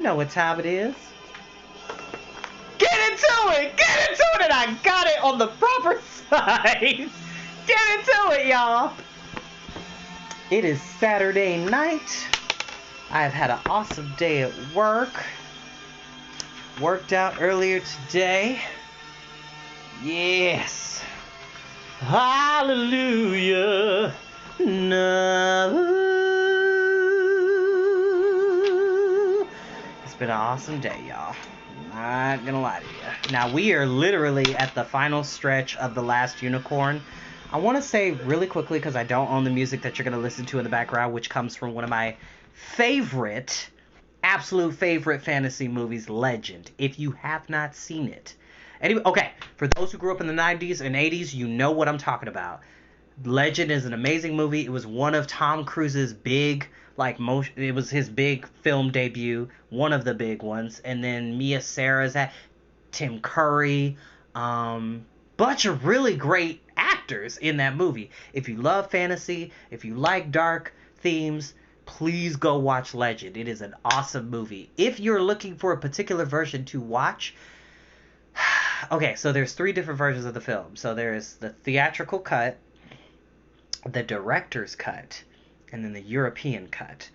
You know what time it is. Get into it! Get into it! And I got it on the proper side. Get into it, y'all. It is Saturday night. I've had an awesome day at work. Worked out earlier today. Yes. Hallelujah. No. It's been an awesome day, y'all. Not gonna lie to you. Now, we are literally at the final stretch of The Last Unicorn. I want to say really quickly, because I don't own the music that you're going to listen to in the background, which comes from one of my absolute favorite fantasy movies, Legend, if you have not seen it. Anyway, okay, for those who grew up in the 90s and 80s, you know what I'm talking about. Legend is an amazing movie. It was one of Tom Cruise's big, it was his big film debut, one of the big ones. And then Mia Sara's at Tim Curry, bunch of really great actors in that movie. If you love fantasy, if you like dark themes, please go watch Legend. It is an awesome movie. If you're looking for a particular version to watch, okay, so there's 3 different versions of the film. So there's the theatrical cut, the director's cut, and then the European cut.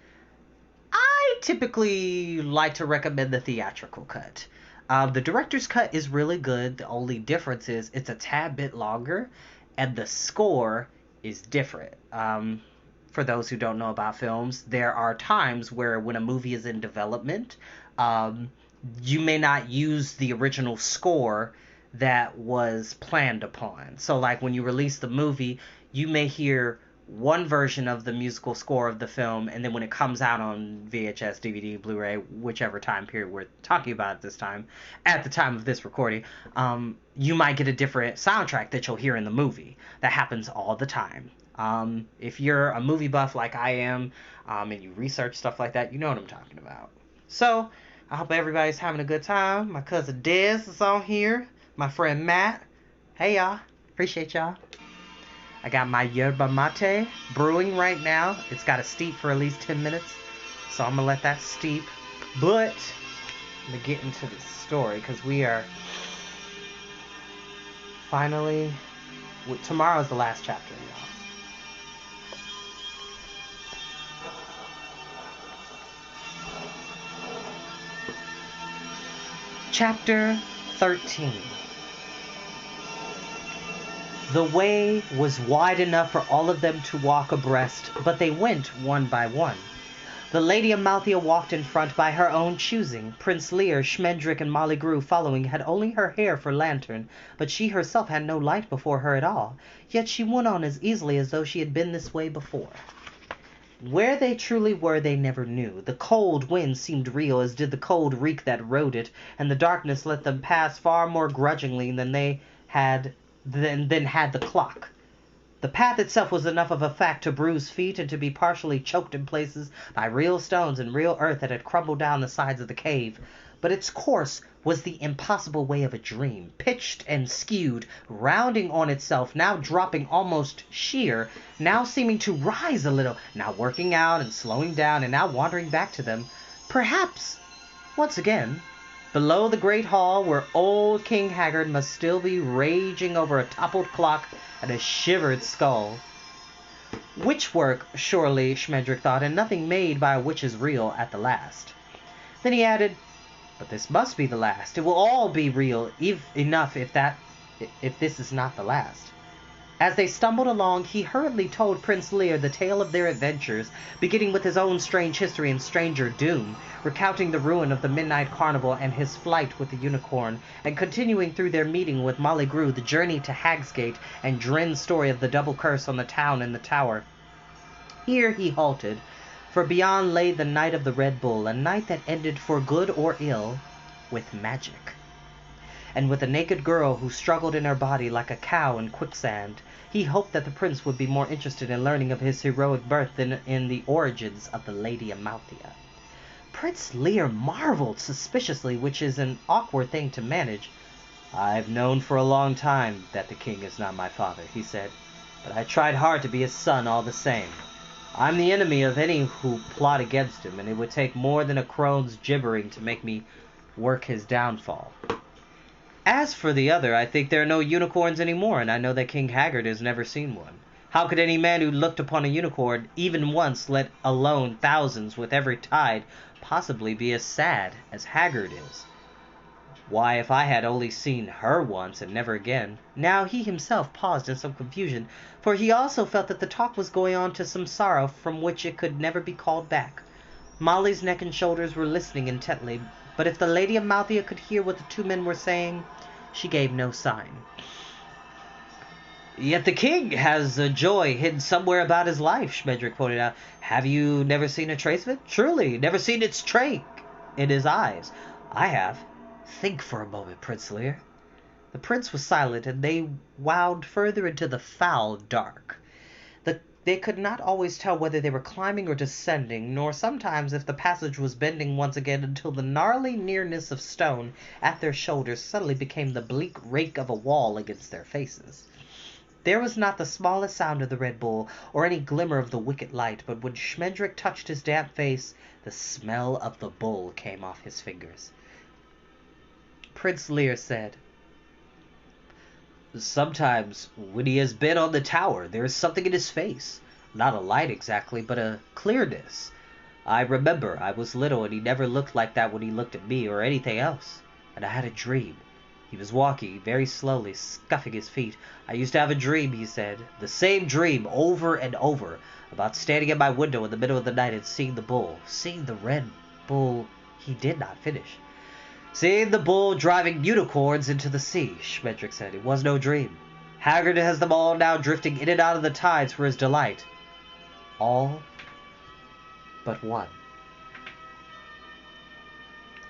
I typically like to recommend the theatrical cut. The director's cut is really good. The only difference is it's a tad bit longer, and the score is different. For those who don't know about films, there are times where when a movie is in development, you may not use the original score that was planned upon. So like when you release the movie, you may hear one version of the musical score of the film, and then when it comes out on VHS, DVD, Blu-ray, whichever time period we're talking about at the time of this recording, you might get a different soundtrack that you'll hear in the movie. That happens all the time. If you're a movie buff like I am, and you research stuff like that, you know what I'm talking about. So, I hope everybody's having a good time. My cousin Dez is on here. My friend Matt. Hey, y'all. Appreciate y'all. I got my yerba mate brewing right now. It's got to steep for at least 10 minutes. So I'm going to let that steep. But I'm going to get into the story because we are finally... Tomorrow's the last chapter, y'all. Chapter 13. The way was wide enough for all of them to walk abreast, but they went one by one. The Lady Amalthea walked in front by her own choosing. Prince Lear, Schmendrick, and Molly Grew following had only her hair for lantern, but she herself had no light before her at all. Yet she went on as easily as though she had been this way before. Where they truly were they never knew. The cold wind seemed real, as did the cold reek that rode it, and the darkness let them pass far more grudgingly than had the clock. The path itself was enough of a fact to bruise feet and to be partially choked in places by real stones and real earth that had crumbled down the sides of the cave. But its course was the impossible way of a dream, pitched and skewed, rounding on itself, now dropping almost sheer, now seeming to rise a little, now working out and slowing down, and now wandering back to them. Perhaps, once again, below the great hall where old King Haggard must still be raging over a toppled clock and a shivered skull. Witchwork, surely, Schmendrick thought, and nothing made by a witch is real at the last. Then he added, but this must be the last. It will all be real enough if this is not the last. As they stumbled along, he hurriedly told Prince Lear the tale of their adventures, beginning with his own strange history and stranger doom, recounting the ruin of the midnight carnival and his flight with the unicorn, and continuing through their meeting with Molly Grew, the journey to Hagsgate, and Dren's story of the double curse on the town and the tower. Here he halted, for beyond lay the night of the Red Bull, a night that ended for good or ill with magic. And with a naked girl who struggled in her body like a cow in quicksand, he hoped that the prince would be more interested in learning of his heroic birth than in the origins of the Lady Amalthea. Prince Lear marveled suspiciously, which is an awkward thing to manage. "I've known for a long time that the king is not my father," he said, "but I tried hard to be his son all the same." I'm the enemy of any who plot against him, and it would take more than a crone's gibbering to make me work his downfall. As for the other, I think there are no unicorns anymore, and I know that King Haggard has never seen one. How could any man who looked upon a unicorn even once, let alone thousands with every tide, possibly be as sad as Haggard is? Why, if I had only seen her once and never again. Now he himself paused in some confusion, for he also felt that the talk was going on to some sorrow from which it could never be called back. Molly's neck and shoulders were listening intently, but if the Lady Amalthea could hear what the two men were saying, she gave no sign. Yet the king has a joy hidden somewhere about his life, Schmendrick pointed out. Have you never seen a trace of it? Truly, never seen its trace in his eyes. I have. Think for a moment, Prince Lear. The prince was silent, and they wound further into the foul dark. They could not always tell whether they were climbing or descending, nor sometimes if the passage was bending once again, until the gnarly nearness of stone at their shoulders suddenly became the bleak rake of a wall against their faces. There was not the smallest sound of the Red Bull, or any glimmer of the wicked light, but when Schmendrick touched his damp face, the smell of the bull came off his fingers. Prince Lear said, Sometimes, when he has been on the tower, there is something in his face. Not a light exactly, but a clearness. I remember I was little, and he never looked like that when he looked at me or anything else. And I had a dream. He was walking very slowly, scuffing his feet. I used to have a dream, he said, the same dream over and over, about standing at my window in the middle of the night and seeing the bull. Seeing the red bull, he did not finish. Seeing the bull driving unicorns into the sea, Schmendrick said. It was no dream. Haggard has them all now drifting in and out of the tides for his delight. All but one.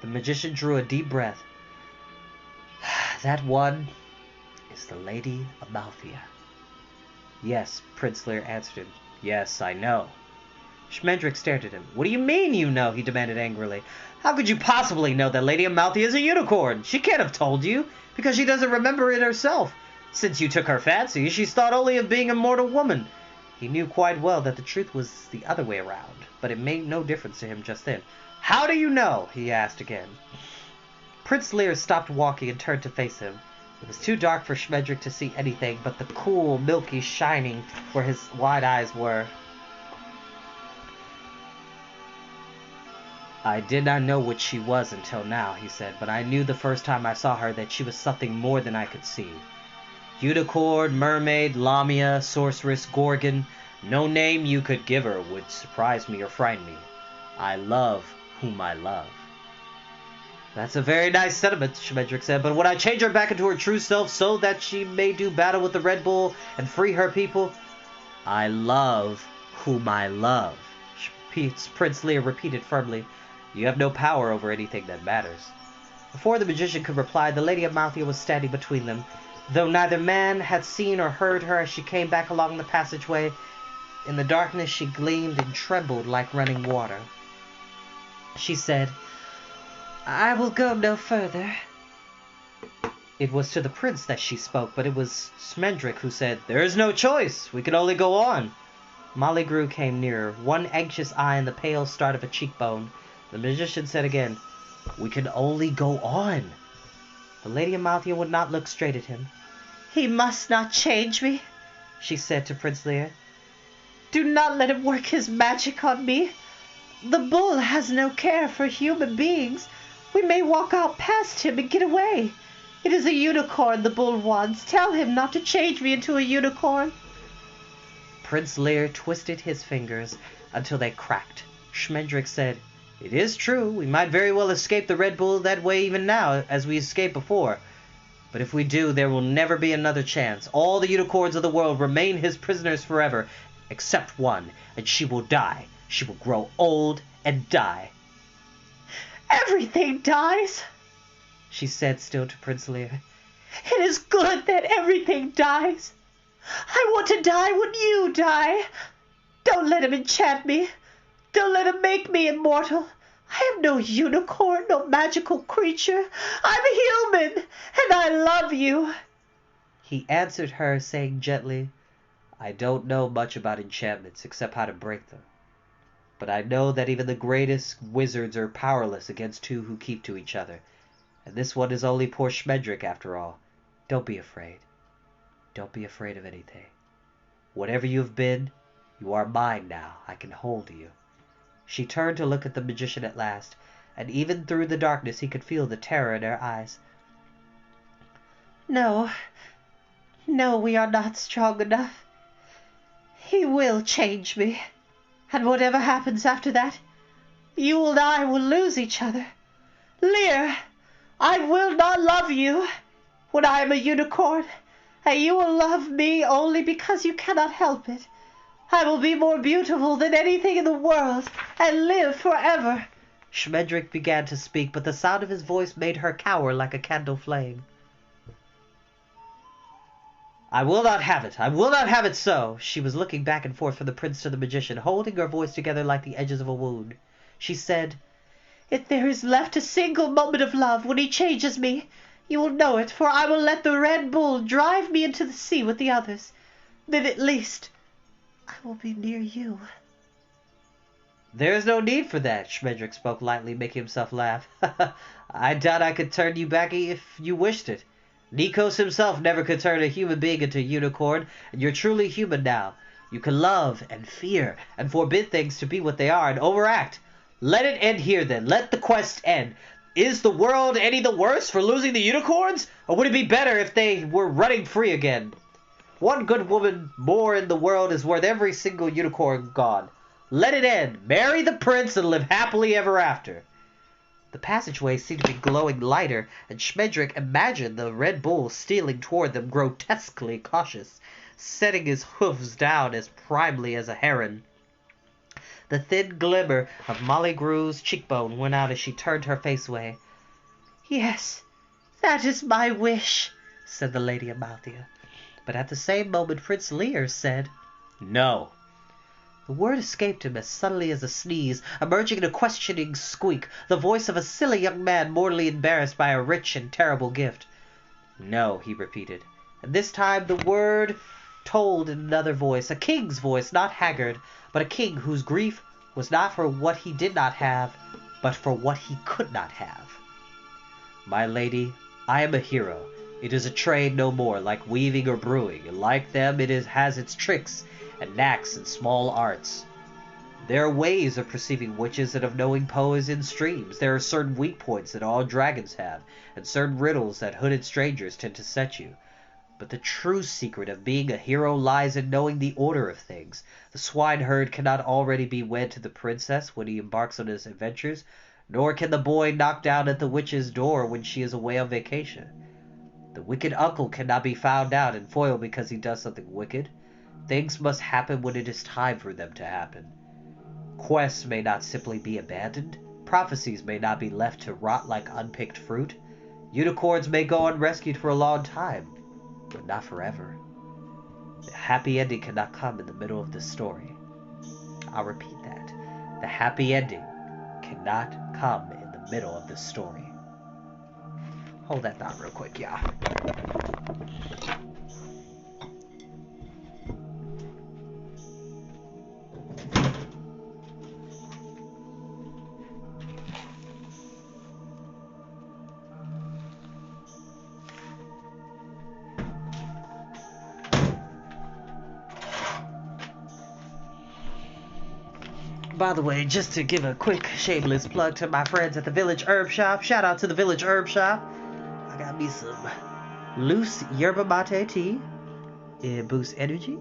The magician drew a deep breath. That one is the Lady Amalthea. Yes, Prince Lear answered him. Yes, I know. Schmendrick stared at him. What do you mean you know? He demanded angrily. How could you possibly know that Lady Amalthea is a unicorn? She can't have told you, because she doesn't remember it herself. Since you took her fancy, she's thought only of being a mortal woman. He knew quite well that the truth was the other way around, but it made no difference to him just then. How do you know? He asked again. Prince Lear stopped walking and turned to face him. It was too dark for Schmendrick to see anything but the cool, milky shining where his wide eyes were. I did not know what she was until now, he said, but I knew the first time I saw her that she was something more than I could see. Unicorn, mermaid, lamia, sorceress, gorgon, no name you could give her would surprise me or frighten me. I love whom I love. That's a very nice sentiment, Schmendrick said, but would I change her back into her true self so that she may do battle with the Red Bull and free her people? I love whom I love, Prince Lear repeated firmly. You have no power over anything that matters. Before the magician could reply, the Lady Amalthea was standing between them. Though neither man had seen or heard her as she came back along the passageway, in the darkness she gleamed and trembled like running water. She said, I will go no further. It was to the prince that she spoke, but it was Schmendrick who said, There is no choice. We can only go on. Molly Grew came nearer, one anxious eye and the pale start of a cheekbone. The magician said again, We can only go on. The Lady Amalthea would not look straight at him. He must not change me, she said to Prince Lear. Do not let him work his magic on me. The bull has no care for human beings. We may walk out past him and get away. It is a unicorn the bull wants. Tell him not to change me into a unicorn. Prince Lear twisted his fingers until they cracked. Schmendrick said, It is true, we might very well escape the Red Bull that way even now, as we escaped before. But if we do, there will never be another chance. All the unicorns of the world remain his prisoners forever, except one, and she will die. She will grow old and die. Everything dies, she said still to Prince Lear. It is good that everything dies. I want to die when you die. Don't let him enchant me. Don't let him make me immortal. I am no unicorn, no magical creature. I'm human, and I love you. He answered her, saying gently, I don't know much about enchantments except how to break them. But I know that even the greatest wizards are powerless against two who keep to each other. And this one is only poor Schmendrick after all. Don't be afraid. Don't be afraid of anything. Whatever you have been, you are mine now. I can hold you. She turned to look at the magician at last, and even through the darkness he could feel the terror in her eyes. No, we are not strong enough. He will change me, and whatever happens after that, you and I will lose each other. Lear, I will not love you when I am a unicorn, and you will love me only because you cannot help it. I will be more beautiful than anything in the world, and live forever. Schmendrick began to speak, but the sound of his voice made her cower like a candle flame. I will not have it. I will not have it so. She was looking back and forth from the prince to the magician, holding her voice together like the edges of a wound. She said, If there is left a single moment of love when he changes me, you will know it, for I will let the Red Bull drive me into the sea with the others. Then at least I will be near you. There is no need for that, Schmendrick spoke lightly, making himself laugh. I doubt I could turn you back if you wished it. Nikos himself never could turn a human being into a unicorn, and you're truly human now. You can love and fear and forbid things to be what they are and overact. Let it end here then. Let the quest end. Is the world any the worse for losing the unicorns? Or would it be better if they were running free again? One good woman more in the world is worth every single unicorn gone. Let it end. Marry the prince and live happily ever after. The passageway seemed to be glowing lighter, and Schmendrick imagined the Red Bull stealing toward them grotesquely cautious, setting his hoofs down as primely as a heron. The thin glimmer of Molly Grew's cheekbone went out as she turned her face away. Yes, that is my wish, said the Lady Amalthea. But at the same moment Prince Lear said, No. The word escaped him as suddenly as a sneeze, emerging in a questioning squeak, the voice of a silly young man mortally embarrassed by a rich and terrible gift. No, he repeated, and this time the word told in another voice, a king's voice, not haggard, but a king whose grief was not for what he did not have, but for what he could not have. My lady, I am a hero. It is a trade no more, like weaving or brewing, and like them has its tricks and knacks and small arts. There are ways of perceiving witches and of knowing poets in streams. There are certain weak points that all dragons have, and certain riddles that hooded strangers tend to set you. But the true secret of being a hero lies in knowing the order of things. The swineherd cannot already be wed to the princess when he embarks on his adventures, nor can the boy knock down at the witch's door when she is away on vacation. The wicked uncle cannot be found out and foiled because he does something wicked. Things must happen when it is time for them to happen. Quests may not simply be abandoned. Prophecies may not be left to rot like unpicked fruit. Unicorns may go unrescued for a long time, but not forever. The happy ending cannot come in the middle of the story. I'll repeat that. The happy ending cannot come in the middle of the story. Hold that thought real quick, y'all. By the way, just to give a quick shameless plug to my friends at the Village Herb Shop, shout out to the Village Herb Shop. I got me some loose yerba mate tea. It boosts energy,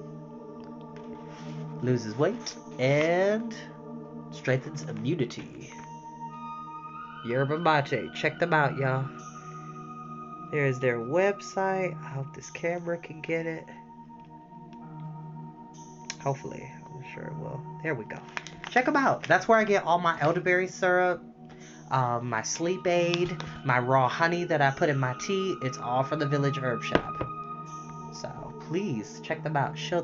loses weight, and strengthens immunity. Yerba mate, check them out, y'all. There's their website. I hope this camera can get it. Hopefully, I'm sure it will. There we go. Check them out. That's where I get all my elderberry syrup, my sleep aid, my raw honey that I put in my tea. It's all from the Village Herb Shop. So please check them out. Show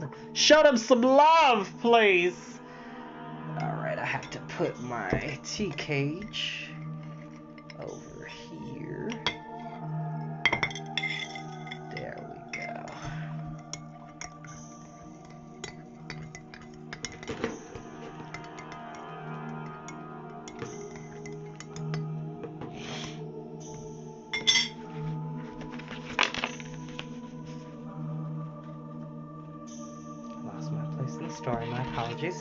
them some love, please. All right, I have to put my tea cage over here. There we go. story. My apologies.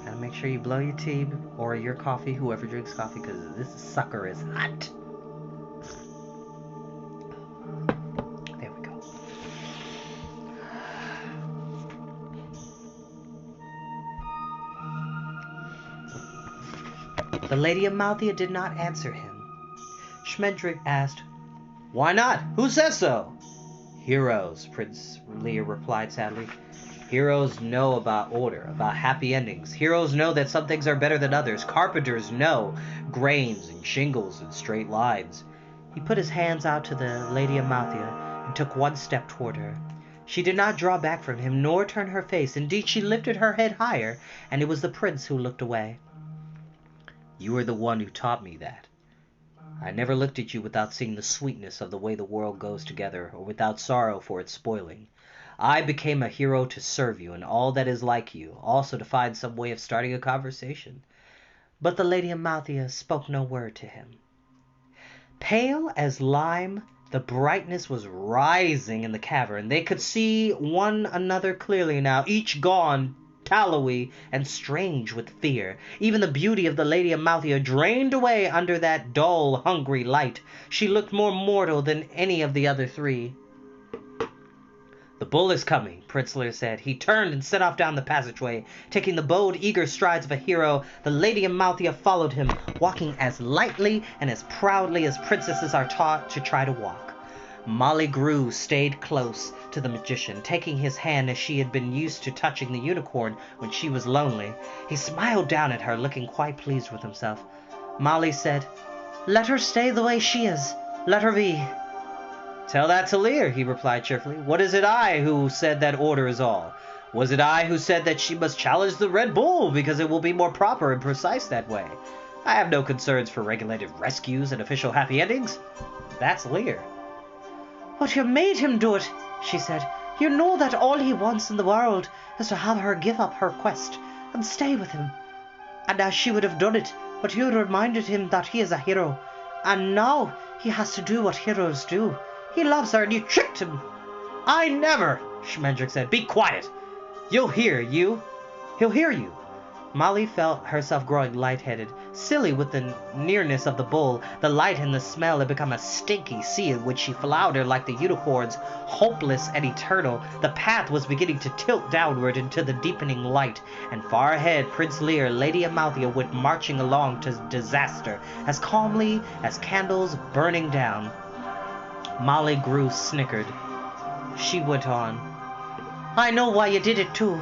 Gotta make sure you blow your tea or your coffee, whoever drinks coffee, because this sucker is hot. There we go. The Lady Amalthea did not answer him. Schmendrick asked, "Why not? Who says so?" "Heroes," Prince Lear replied sadly. "Heroes know about order, about happy endings. Heroes know that some things are better than others. Carpenters know grains and shingles and straight lines." He put his hands out to the Lady Amalthea and took one step toward her. She did not draw back from him, nor turn her face. Indeed, she lifted her head higher, and it was the prince who looked away. "You are the one who taught me that. I never looked at you without seeing the sweetness of the way the world goes together, or without sorrow for its spoiling. I became a hero to serve you and all that is like you, also to find some way of starting a conversation." But the Lady Amalthea spoke no word to him. Pale as lime, the brightness was rising in the cavern. They could see one another clearly now, each gaunt, tallowy, and strange with fear. Even the beauty of the Lady Amalthea drained away under that dull, hungry light. She looked more mortal than any of the other three. "The bull is coming," Prince Lear said. He turned and set off down the passageway. Taking the bold, eager strides of a hero, the Lady Amalthea followed him, walking as lightly and as proudly as princesses are taught to try to walk. Molly Grew stayed close to the magician, taking his hand as she had been used to touching the unicorn when she was lonely. He smiled down at her, looking quite pleased with himself. Molly said, "Let her stay the way she is. Let her be." "Tell that to Lear," he replied cheerfully. "What is it I who said that order is all? Was it I who said that she must challenge the Red Bull because it will be more proper and precise that way? I have no concerns for regulated rescues and official happy endings. That's Lear." "But you made him do it," she said. "You know that all he wants in the world is to have her give up her quest and stay with him. And as she would have done it, but you reminded him that he is a hero. And now he has to do what heroes do. He loves her and you tricked him." "I never," Schmendrick said. "Be quiet. He'll hear you. Molly felt herself growing lightheaded, silly with the nearness of the bull. The light and the smell had become a stinky sea in which she floundered like the unicorns, hopeless and eternal. The path was beginning to tilt downward into the deepening light, and far ahead Prince Lear, Lady Amalthea went marching along to disaster, as calmly as candles burning down. Molly Grew snickered. She went on, "I know why you did it too.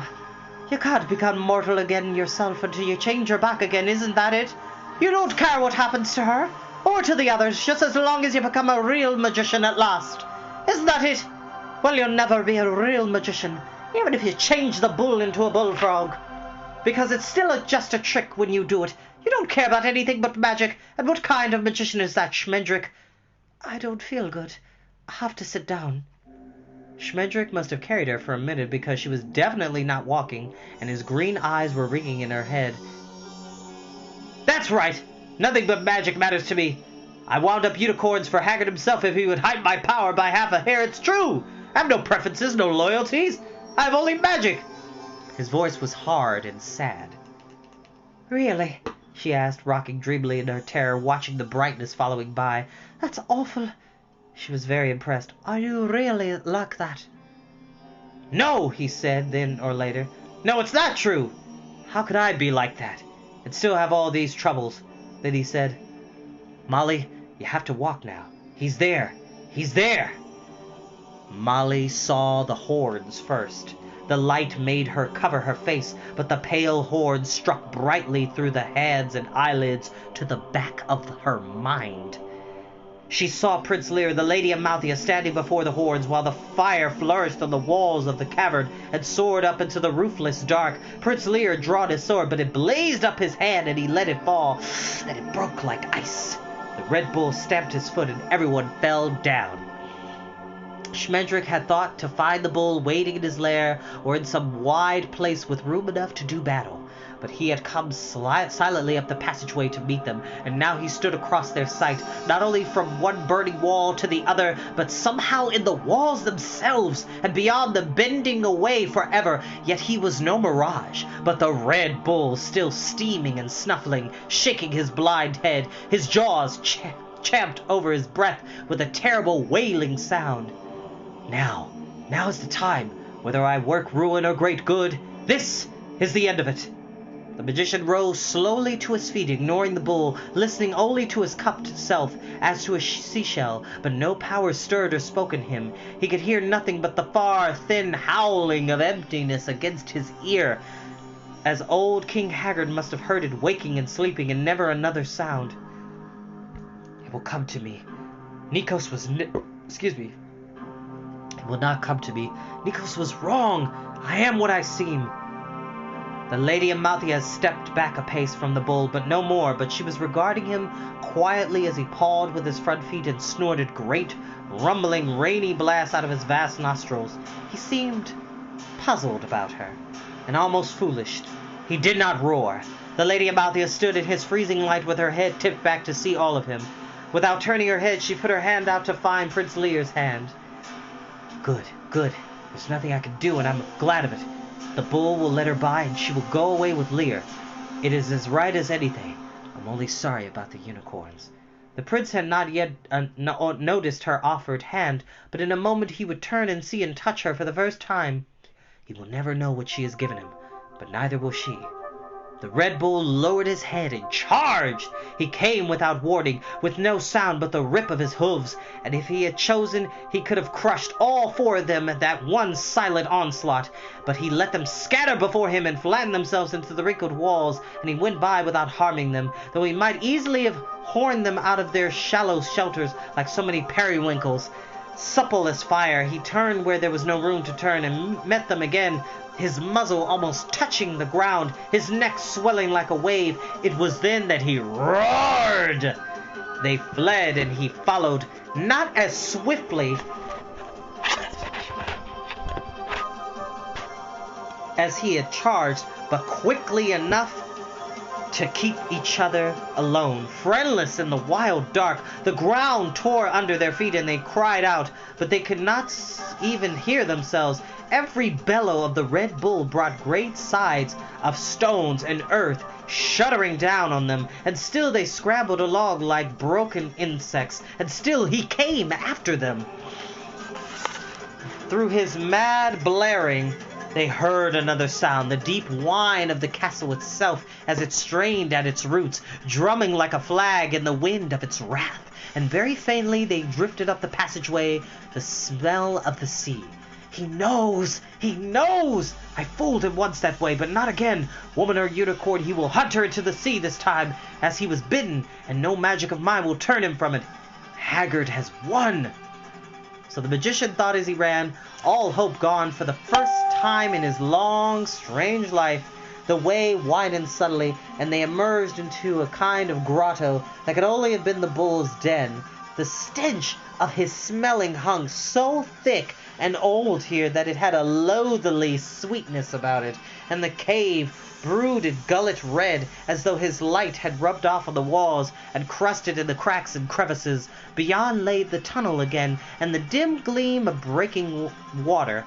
You can't become mortal again yourself until you change her back again, isn't that it? You don't care what happens to her, or to the others, just as long as you become a real magician at last. Isn't that it? Well, you'll never be a real magician, even if you change the bull into a bullfrog. Because it's still just a trick when you do it. You don't care about anything but magic. And what kind of magician is that, Schmendrick?" "I don't feel good. I have to sit down." Schmendrick must have carried her for a minute, because she was definitely not walking, and his green eyes were ringing in her head. "That's right. Nothing but magic matters to me. I wound up unicorns for Haggard himself if he would hide my power by half a hair. It's true. I have no preferences, no loyalties. I have only magic." His voice was hard and sad. "Really?" she asked, rocking dreamily in her terror, watching the brightness following by. "That's awful." She was very impressed. "Are you really like that?" "No," he said, then or later. "No, it's not true. How could I be like that and still have all these troubles?" Then he said, "Molly, you have to walk now. He's there. He's there." Molly saw the horns first. The light made her cover her face, but the pale horns struck brightly through the hands and eyelids to the back of her mind. She saw Prince Lear, the Lady Amalthea, standing before the horns, while the fire flourished on the walls of the cavern and soared up into the roofless dark. Prince Lear had drawn his sword, but it blazed up his hand, and he let it fall, and it broke like ice. The Red Bull stamped his foot, and everyone fell down. Schmendrick had thought to find the bull waiting in his lair or in some wide place with room enough to do battle. But he had come silently up the passageway to meet them, and now he stood across their sight, not only from one burning wall to the other, but somehow in the walls themselves, and beyond them, bending away forever. Yet he was no mirage, but the Red Bull, still steaming and snuffling, shaking his blind head, his jaws champed over his breath with a terrible wailing sound. Now is the time, whether I work ruin or great good. This is the end of it. The magician rose slowly to his feet, ignoring the bull, listening only to his cupped self as to a seashell, but no power stirred or spoke in him. He could hear nothing but the far, thin howling of emptiness against his ear, as old King Haggard must have heard it waking and sleeping, and never another sound. It will come to me. Nikos was It will not come to me. Nikos was wrong. I am what I seem. The Lady Amalthea stepped back a pace from the bull, but no more, but she was regarding him quietly as he pawed with his front feet and snorted great, rumbling, rainy blasts out of his vast nostrils. He seemed puzzled about her, and almost foolish. He did not roar. The Lady Amalthea stood in his freezing light with her head tipped back to see all of him. Without turning her head, she put her hand out to find Prince Lear's hand. Good. There's nothing I can do, and I'm glad of it. The bull will let her by, and she will go away with Lear. It is as right as anything. I'm only sorry about the unicorns. The prince had not yet noticed her offered hand, but in a moment he would turn and see and touch her for the first time. He will never know what she has given him, but neither will she. The Red Bull lowered his head and charged. He came without warning, with no sound but the rip of his hooves, and if he had chosen, he could have crushed all four of them at that one silent onslaught. But he let them scatter before him and flatten themselves into the wrinkled walls, and he went by without harming them, though he might easily have horned them out of their shallow shelters like so many periwinkles. Supple as fire, he turned where there was no room to turn, and met them again, his muzzle almost touching the ground, his neck swelling like a wave. It was then that he roared. They fled, and he followed, not as swiftly as he had charged, but quickly enough to keep each other alone, friendless in the wild dark. The ground tore under their feet, and they cried out, but they could not even hear themselves. Every bellow of the Red Bull brought great sides of stones and earth shuddering down on them, and still they scrambled along like broken insects, and still he came after them. Through his mad blaring, they heard another sound, the deep whine of the castle itself as it strained at its roots, drumming like a flag in the wind of its wrath. And very faintly they drifted up the passageway, the smell of the sea. He knows! I fooled him once that way, but not again. Woman or unicorn, he will hunt her into the sea this time, as he was bidden, and no magic of mine will turn him from it. Haggard has won! So the magician thought as he ran, all hope gone for the first time in his long, strange life. The way widened suddenly, and they emerged into a kind of grotto that could only have been the bull's den. The stench of his smelling hung so thick and old here that it had a loathly sweetness about it, and the cave brooded gullet red, as though his light had rubbed off on the walls and crusted in the cracks and crevices. Beyond lay the tunnel again, and the dim gleam of breaking water.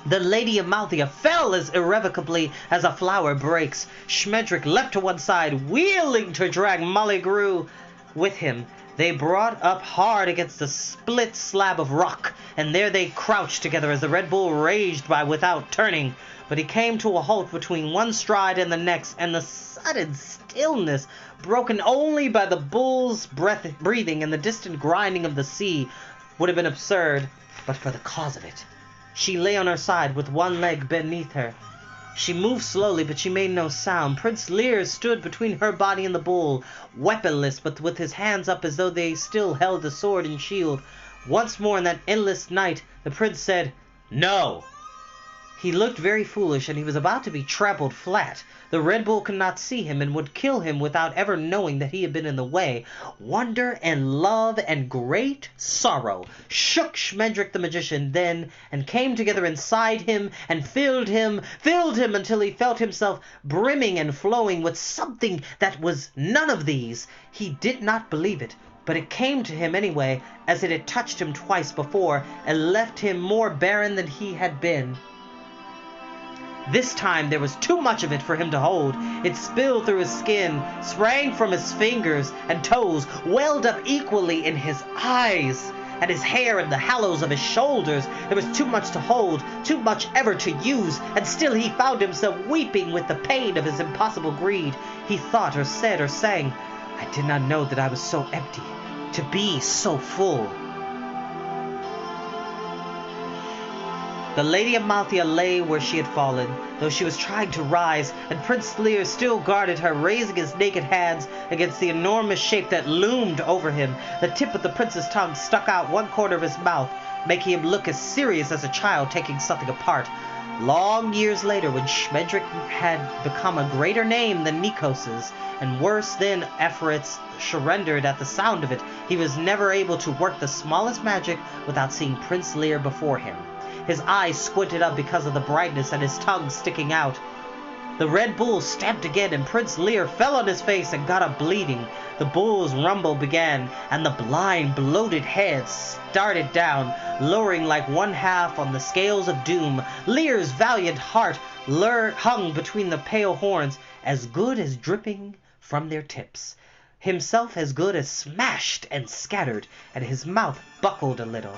The Lady Amalthea fell as irrevocably as a flower breaks. Schmendrick leapt to one side, wheeling to drag Molly Grew with him. They brought up hard against a split slab of rock, and there they crouched together as the Red Bull raged by without turning. But he came to a halt between one stride and the next, and the sudden stillness, broken only by the bull's breathing and the distant grinding of the sea, would have been absurd but for the cause of it. She lay on her side with one leg beneath her. She moved slowly, but she made no sound. Prince Lear stood between her body and the bull, weaponless, but with his hands up as though they still held the sword and shield. Once more in that endless night, the prince said, "No!" He looked very foolish, and he was about to be trampled flat. The Red Bull could not see him and would kill him without ever knowing that he had been in the way. Wonder and love and great sorrow shook Schmendrick the magician then, and came together inside him and filled him until he felt himself brimming and flowing with something that was none of these. He did not believe it, but it came to him anyway, as it had touched him twice before and left him more barren than he had been. This time there was too much of it for him to hold. It spilled through his skin, sprang from his fingers and toes, welled up equally in his eyes and his hair and the hollows of his shoulders. There was too much to hold, too much ever to use, and still he found himself weeping with the pain of his impossible greed. He thought or said or sang, "I did not know that I was so empty, to be so full." The Lady Amalthea lay where she had fallen, though she was trying to rise, and Prince Lear still guarded her, raising his naked hands against the enormous shape that loomed over him. The tip of the prince's tongue stuck out one corner of his mouth, making him look as serious as a child taking something apart. Long years later, when Schmendrick had become a greater name than Nikos's, and worse than Ephraim's, surrendered at the sound of it, he was never able to work the smallest magic without seeing Prince Lear before him. His eyes squinted up because of the brightness and his tongue sticking out. The Red Bull stamped again, and Prince Lear fell on his face and got up bleeding. The bull's rumble began, and the blind, bloated head started down, lowering like one half on the scales of doom. Lear's valiant heart hung between the pale horns, as good as dripping from their tips, himself as good as smashed and scattered, and his mouth buckled a little.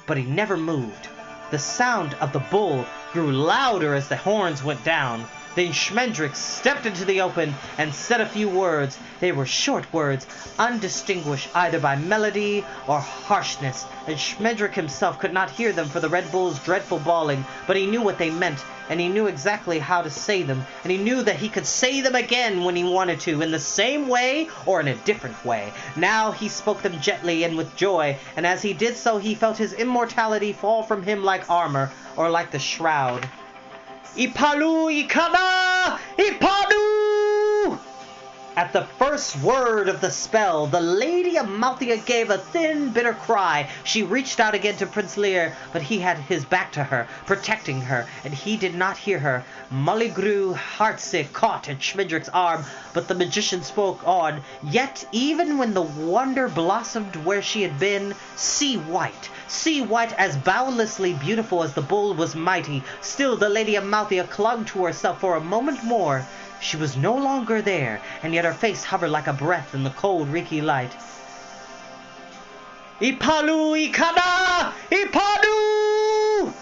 But he never moved. The sound of the bull grew louder as the horns went down. Then Schmendrick stepped into the open and said a few words. They were short words, undistinguished either by melody or harshness, and Schmendrick himself could not hear them for the Red Bull's dreadful bawling, but he knew what they meant, and he knew exactly how to say them, and he knew that he could say them again when he wanted to, in the same way or in a different way. Now he spoke them gently and with joy, and as he did so he felt his immortality fall from him like armor, or like the shroud. Ipalu Ikana! Ipadu! At the first word of the spell, the Lady Amalthea gave a thin, bitter cry. She reached out again to Prince Lear, but he had his back to her, protecting her, and he did not hear her. Molly heartsick, caught at Schmendrick's arm, but the magician spoke on. Yet, even when the wonder blossomed where she had been, sea white, as boundlessly beautiful as the bull was mighty, still the Lady Amalthea clung to herself for a moment more. She was no longer there, and yet her face hovered like a breath in the cold, reeky light. Ipalu Ikana! Ipadu!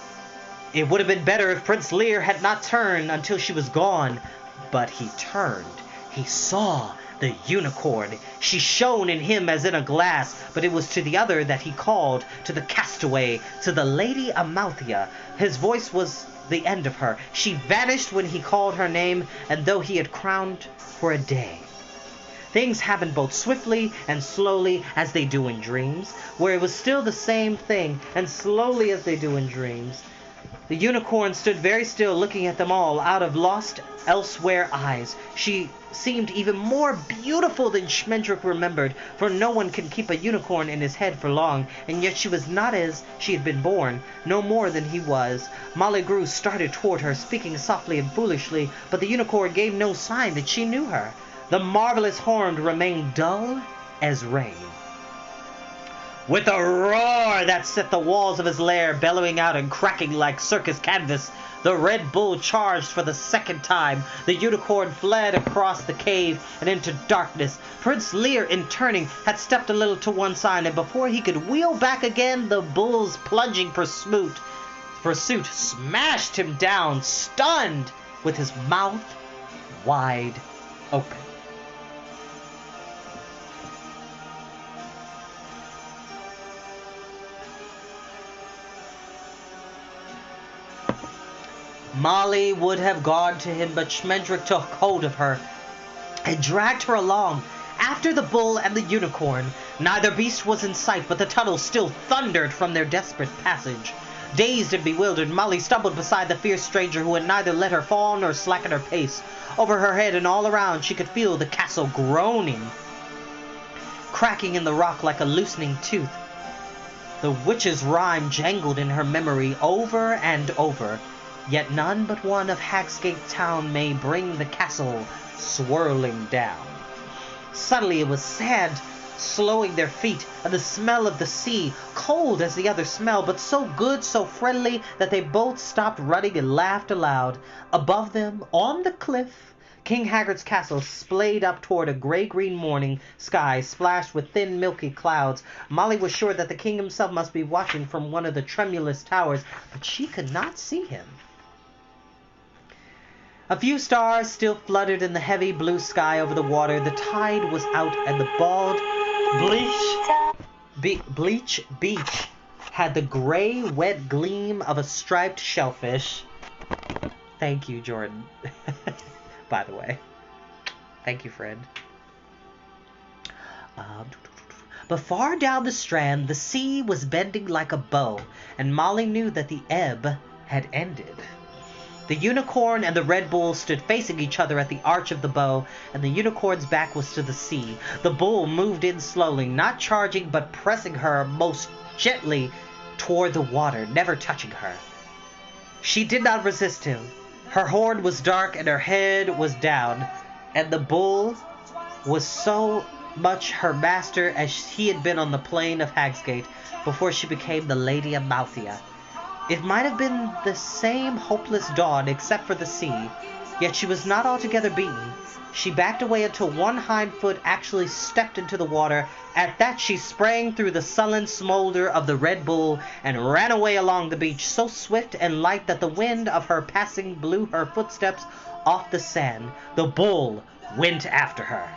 It would have been better if Prince Lear had not turned until she was gone. But he turned. He saw the unicorn. She shone in him as in a glass, but it was to the other that he called, to the castaway, to the Lady Amalthea. His voice was the end of her. She vanished when he called her name, and though he had crowned for a day. Things happened both swiftly and slowly as they do in dreams, where it was still the same thing, and slowly as they do in dreams. The unicorn stood very still, looking at them all out of lost elsewhere eyes. She seemed even more beautiful than Schmendrick remembered, for no one can keep a unicorn in his head for long, and yet she was not as she had been born, no more than he was. Molly started toward her, speaking softly and foolishly, but the unicorn gave no sign that she knew her. The marvelous horn remained dull as rain. With a roar that set the walls of his lair bellowing out and cracking like circus canvas, the Red Bull charged for the second time. The unicorn fled across the cave and into darkness. Prince Lear, in turning, had stepped a little to one side, and before he could wheel back again, the bull's plunging pursuit smashed him down, stunned, with his mouth wide open. Molly would have gone to him, but Schmendrick took hold of her and dragged her along after the bull and the unicorn. Neither beast was in sight, but the tunnel still thundered from their desperate passage. Dazed and bewildered, Molly stumbled beside the fierce stranger who had neither let her fall nor slacken her pace. Over her head and all around she could feel the castle groaning, cracking in the rock like a loosening tooth. The witch's rhyme jangled in her memory over and over. Yet none but one of Hagsgate town may bring the castle swirling down. Suddenly it was sand slowing their feet, and the smell of the sea, cold as the other smell, but so good, so friendly, that they both stopped running and laughed aloud. Above them, on the cliff, King Haggard's castle splayed up toward a gray-green morning sky splashed with thin, milky clouds. Molly was sure that the king himself must be watching from one of the tremulous towers, but she could not see him. A few stars still fluttered in the heavy blue sky over the water. The tide was out, and the bald bleach beach had the gray, wet gleam of a striped shellfish. Thank you, Jordan. By the way. Thank you, friend. But far down the strand, the sea was bending like a bow, and Molly knew that the ebb had ended. The unicorn and the Red Bull stood facing each other at the arch of the bow, and the unicorn's back was to the sea. The bull moved in slowly, not charging but pressing her most gently toward the water, never touching her. She did not resist him. Her horn was dark and her head was down, and the bull was so much her master as he had been on the plain of Hagsgate before she became the Lady Amalthea. It might have been the same hopeless dawn except for the sea, yet she was not altogether beaten. She backed away until one hind foot actually stepped into the water. At that she sprang through the sullen smolder of the Red Bull and ran away along the beach, so swift and light that the wind of her passing blew her footsteps off the sand. The bull went after her.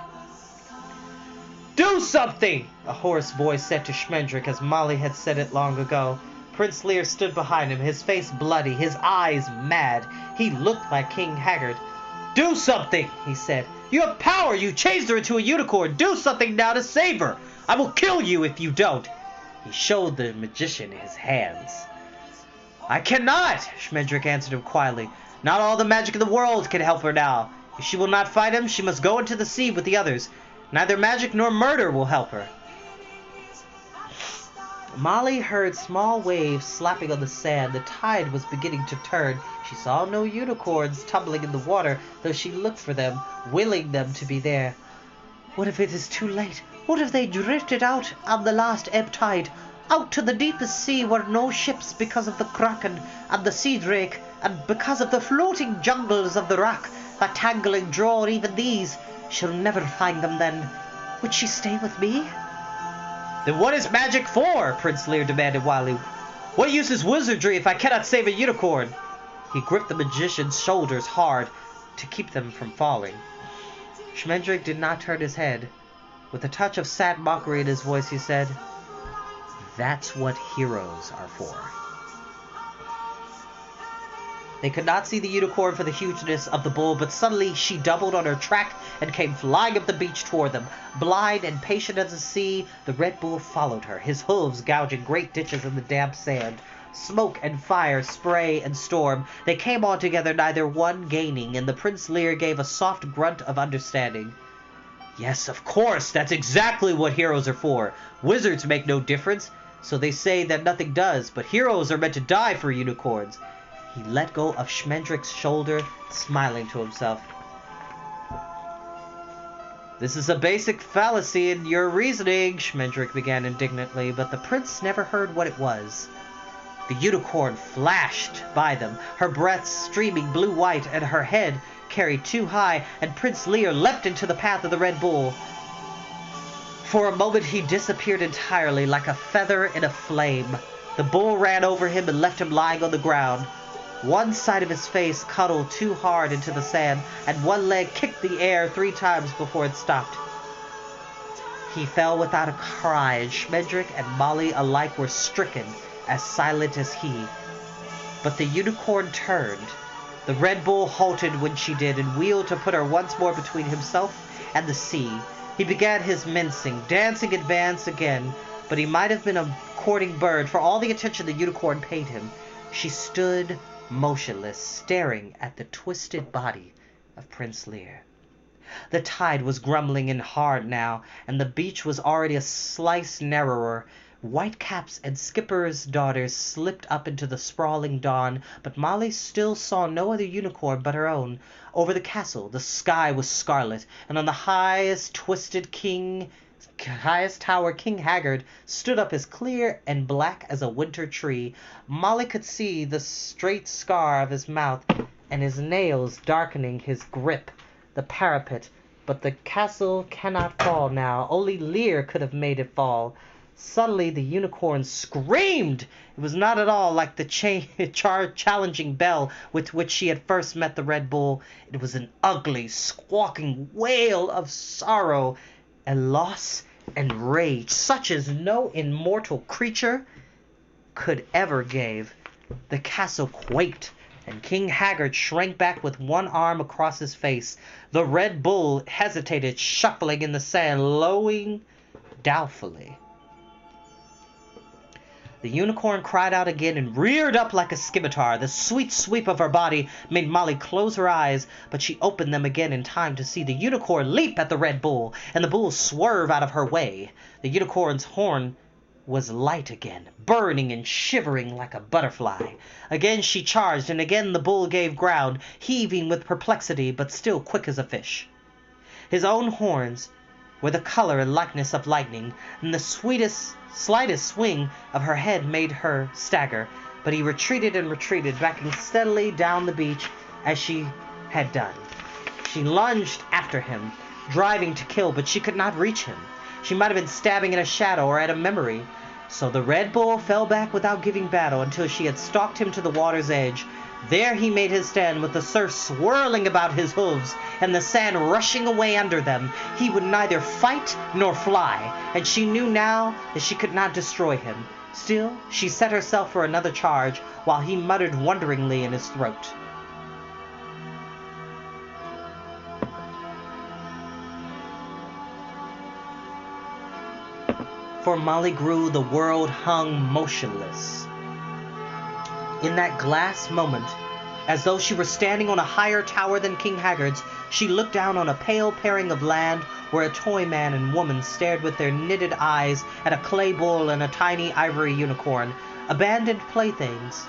"Do something!" a hoarse voice said to Schmendrick, as Molly had said it long ago. Prince Lear stood behind him, his face bloody, his eyes mad. He looked like King Haggard. "Do something," he said. "You have power. You changed her into a unicorn. Do something now to save her. I will kill you if you don't." He showed the magician his hands. "I cannot," Schmendrick answered him quietly. "Not all the magic in the world can help her now. If she will not fight him, she must go into the sea with the others. Neither magic nor murder will help her." Molly heard small waves slapping on the sand. The tide was beginning to turn. She saw no unicorns tumbling in the water, though she looked for them, willing them to be there. What if it is too late? What if they drifted out on the last ebb tide, out to the deepest sea where no ships because of the kraken and the sea drake, and because of the floating jungles of the rock that tangle and draw even these? She'll never find them then. Would she stay with me? "Then what is magic for?" Prince Lear demanded wildly. "What use is wizardry if I cannot save a unicorn?" He gripped the magician's shoulders hard to keep them from falling. Schmendrick did not turn his head. With a touch of sad mockery in his voice, he said, "That's what heroes are for." They could not see the unicorn for the hugeness of the bull, but suddenly she doubled on her track and came flying up the beach toward them. Blind and patient as the sea, the Red Bull followed her, his hooves gouging great ditches in the damp sand. Smoke and fire, spray and storm, they came on together, neither one gaining, and the Prince Lear gave a soft grunt of understanding. "Yes, of course, that's exactly what heroes are for. Wizards make no difference, so they say that nothing does, but heroes are meant to die for unicorns." He let go of Schmendrick's shoulder, smiling to himself. "This is a basic fallacy in your reasoning," Schmendrick began indignantly, but the prince never heard what it was. The unicorn flashed by them, her breath streaming blue-white and her head carried too high, and Prince Lear leapt into the path of the Red Bull. For a moment he disappeared entirely, like a feather in a flame. The bull ran over him and left him lying on the ground. One side of his face cuddled too hard into the sand, and one leg kicked the air 3 times before it stopped. He fell without a cry, and Schmendrick and Molly alike were stricken, as silent as he. But the unicorn turned. The Red Bull halted when she did, and wheeled to put her once more between himself and the sea. He began his mincing, dancing advance again, but he might have been a courting bird, for all the attention the unicorn paid him, she stood motionless, staring at the twisted body of Prince Lear. The tide was grumbling and hard now, and the beach was already a slice narrower. Whitecaps and skippers' daughters slipped up into the sprawling dawn, but Molly still saw no other unicorn but her own. Over the castle the sky was scarlet, and on the highest tower King Haggard stood up as clear and black as a winter tree. Molly could see the straight scar of his mouth and his nails darkening his grip, the parapet. But the castle cannot fall now. Only Lear could have made it fall. Suddenly the unicorn screamed. It was not at all like the challenging bell with which she had first met the Red Bull. It was an ugly, squawking wail of sorrow and loss and rage, such as no immortal creature could ever give. The castle quaked, and King Haggard shrank back with one arm across his face. The Red Bull hesitated, shuffling in the sand, lowing doubtfully. The unicorn cried out again and reared up like a scimitar. The sweet sweep of her body made Molly close her eyes, but she opened them again in time to see the unicorn leap at the Red Bull, and the bull swerve out of her way. The unicorn's horn was light again, burning and shivering like a butterfly. Again she charged, and again the bull gave ground, heaving with perplexity, but still quick as a fish. His own horns were the color and likeness of lightning, and the slightest swing of her head made her stagger, but he retreated and retreated, backing steadily down the beach as she had done. She lunged after him, driving to kill, but she could not reach him. She might have been stabbing at a shadow or at a memory. So the Red Bull fell back without giving battle until she had stalked him to the water's edge. There he made his stand, with the surf swirling about his hooves and the sand rushing away under them. He would neither fight nor fly, and she knew now that she could not destroy him. Still, she set herself for another charge, while he muttered wonderingly in his throat. For Molly grew, the world hung motionless. In that glass moment, as though she were standing on a higher tower than King Haggard's, she looked down on a pale paring of land where a toy man and woman stared with their knitted eyes at a clay bull and a tiny ivory unicorn, abandoned playthings.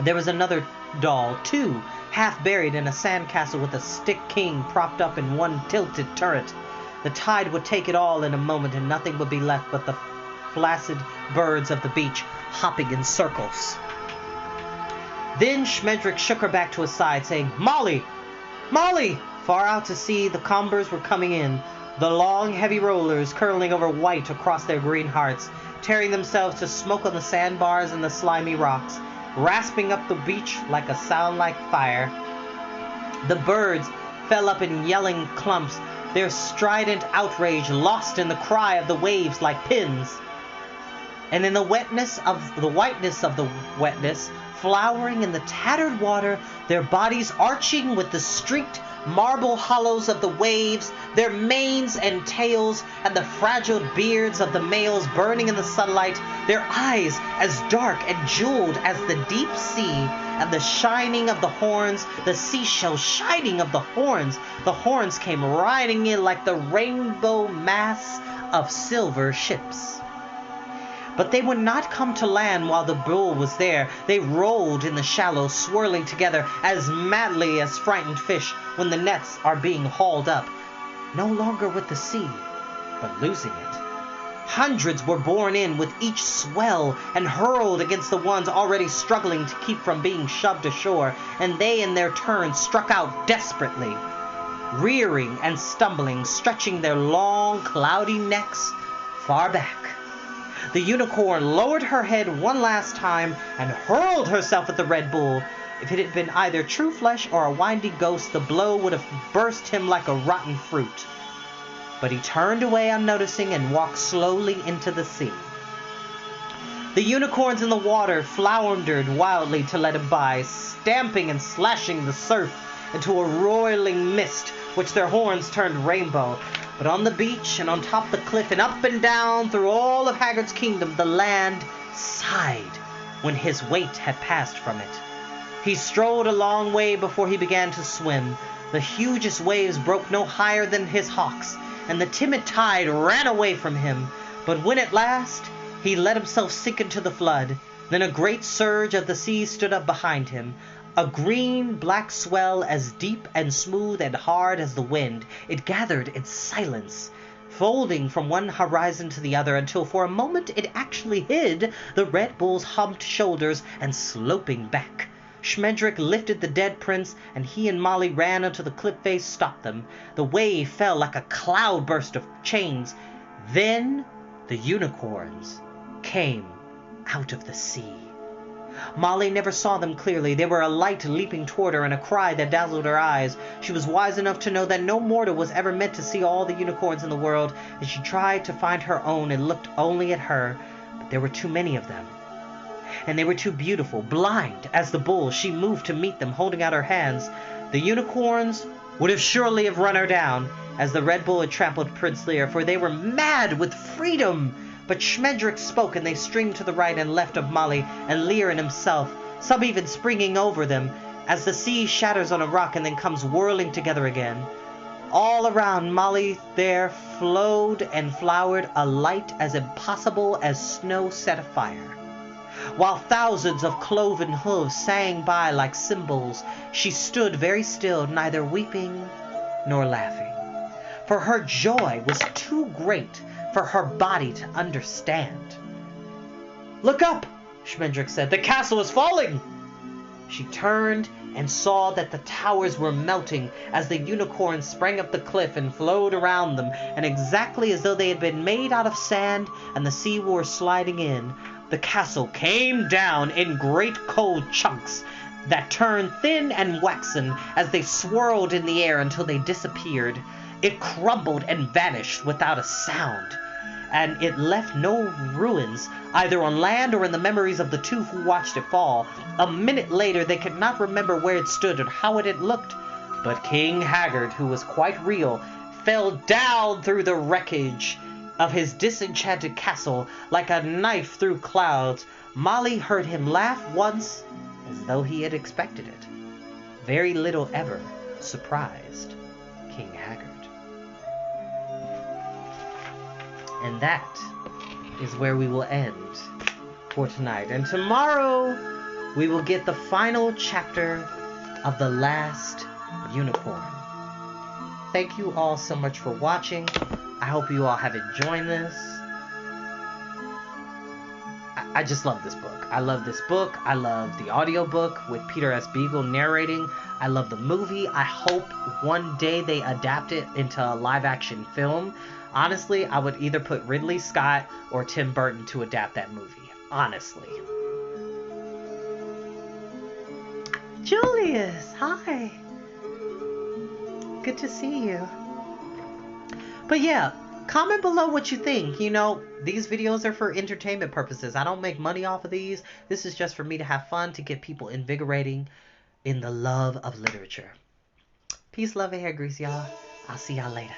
There was another doll, too, half buried in a sandcastle with a stick king propped up in one tilted turret. The tide would take it all in a moment, and nothing would be left but the flaccid birds of the beach hopping in circles. Then Schmendrick shook her back to his side, saying, "Molly! Molly!" Far out to sea the combers were coming in, the long, heavy rollers curling over white across their green hearts, tearing themselves to smoke on the sandbars and the slimy rocks, rasping up the beach like a sound like fire. The birds fell up in yelling clumps, their strident outrage lost in the cry of the waves like pins. And in the whiteness of the wetness, flowering in the tattered water, their bodies arching with the streaked marble hollows of the waves, their manes and tails, and the fragile beards of the males burning in the sunlight, their eyes as dark and jeweled as the deep sea, and the shining of the horns, the seashell shining of the horns came riding in like the rainbow mass of silver ships. But they would not come to land while the bull was there. They rolled in the shallows, swirling together as madly as frightened fish when the nets are being hauled up, no longer with the sea, but losing it. Hundreds were borne in with each swell and hurled against the ones already struggling to keep from being shoved ashore, and they in their turn struck out desperately, rearing and stumbling, stretching their long, cloudy necks far back. The unicorn lowered her head one last time and hurled herself at the Red Bull. If it had been either true flesh or a windy ghost, the blow would have burst him like a rotten fruit. But he turned away unnoticing and walked slowly into the sea. The unicorns in the water floundered wildly to let him by, stamping and slashing the surf into a roiling mist, which their horns turned rainbow. But on the beach and on top the cliff and up and down through all of Haggard's kingdom, the land sighed when his weight had passed from it. He strolled a long way before he began to swim. The hugest waves broke no higher than his hocks, and the timid tide ran away from him. But when at last he let himself sink into the flood, then a great surge of the sea stood up behind him, a green black swell as deep and smooth and hard as the wind. It gathered in silence, folding from one horizon to the other, until for a moment it actually hid the Red Bull's humped shoulders and sloping back. Schmendrick lifted the dead prince, and he and Molly ran until the cliff face stopped them. The wave fell like a cloudburst of chains. Then the unicorns came out of the sea. Molly never saw them clearly. They were a light leaping toward her and a cry that dazzled her eyes. She was wise enough to know that no mortal was ever meant to see all the unicorns in the world, and she tried to find her own and looked only at her. But there were too many of them, and they were too beautiful. Blind as the bull, she moved to meet them, holding out her hands. The unicorns would have surely have run her down, as the Red Bull had trampled Prince Lear, for they were mad with freedom. But Schmendrick spoke, and they streamed to the right and left of Molly and Lear and himself, some even springing over them, as the sea shatters on a rock and then comes whirling together again. All around Molly there flowed and flowered a light as impossible as snow set afire. While thousands of cloven hooves sang by like cymbals, she stood very still, neither weeping nor laughing, for her joy was too great for her body to understand. "Look up," Schmendrick said. "The castle is falling." She turned and saw that the towers were melting as the unicorns sprang up the cliff and flowed around them, and exactly as though they had been made out of sand and the sea were sliding in, the castle came down in great cold chunks that turned thin and waxen as they swirled in the air until they disappeared. It crumbled and vanished without a sound, and it left no ruins either on land or in the memories of the two who watched it fall. A minute later they could not remember where it stood or how it had looked, but King Haggard, who was quite real, fell down through the wreckage of his disenchanted castle like a knife through clouds. Molly heard him laugh once, as though he had expected it. Very little ever surprised King Haggard. And that is where we will end for tonight. And tomorrow we will get the final chapter of The Last Unicorn. Thank you all so much for watching. I hope you all have enjoyed this. I just love this book. I love this book. I love the audiobook with Peter S. Beagle narrating. I love the movie. I hope one day they adapt it into a live-action film. Honestly, I would either put Ridley Scott or Tim Burton to adapt that movie. Honestly. Julius, hi. Good to see you. But yeah, comment below what you think. You know, these videos are for entertainment purposes. I don't make money off of these. This is just for me to have fun, to get people invigorating in the love of literature. Peace, love, and hair grease, y'all. I'll see y'all later.